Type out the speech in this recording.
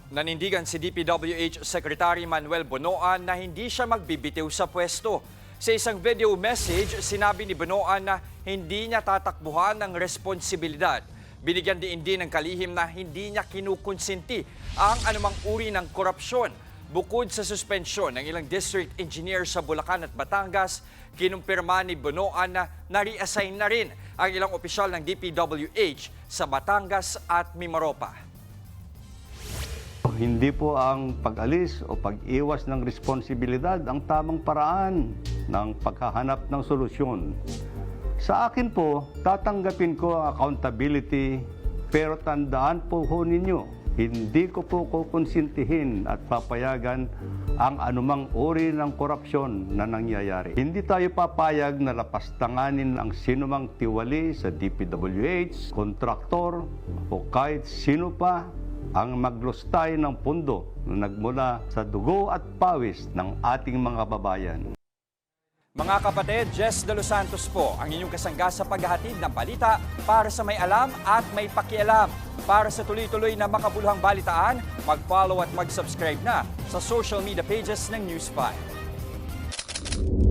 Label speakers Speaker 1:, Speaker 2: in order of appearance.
Speaker 1: Nanindigan si DPWH Secretary Manuel Bonoan na hindi siya magbibitiw sa pwesto. Sa isang video message, sinabi ni Bonoan na hindi niya tatakbuhan ng responsibilidad. Binigyan din ng kalihim na hindi niya kinukonsinti ang anumang uri ng korupsyon. Bukod sa suspensyon ng ilang district engineer sa Bulacan at Batangas, kinumpirma ni Bonoan na na-reassign na rin ang ilang opisyal ng DPWH sa Batangas at Mimaropa.
Speaker 2: Hindi po ang pag-alis o pag-iwas ng responsibilidad ang tamang paraan ng paghahanap ng solusyon. Sa akin po, tatanggapin ko ang accountability, pero tandaan po ninyo, hindi ko po kukonsintihin at papayagan ang anumang uri ng korupsyon na nangyayari. Hindi tayo papayag na lapastanganin ang sinumang tiwali sa DPWH, kontraktor o kahit sino pa ang maglustay ng pundo na nagmula sa dugo at pawis ng ating mga babayan.
Speaker 1: Mga kapatid, Jess De Los Santos po ang inyong kasangga sa paghahatid ng balita para sa may alam at may pakialam. Para sa tuloy-tuloy na makabuluhang balitaan, mag-follow at mag-subscribe na sa social media pages ng News 5.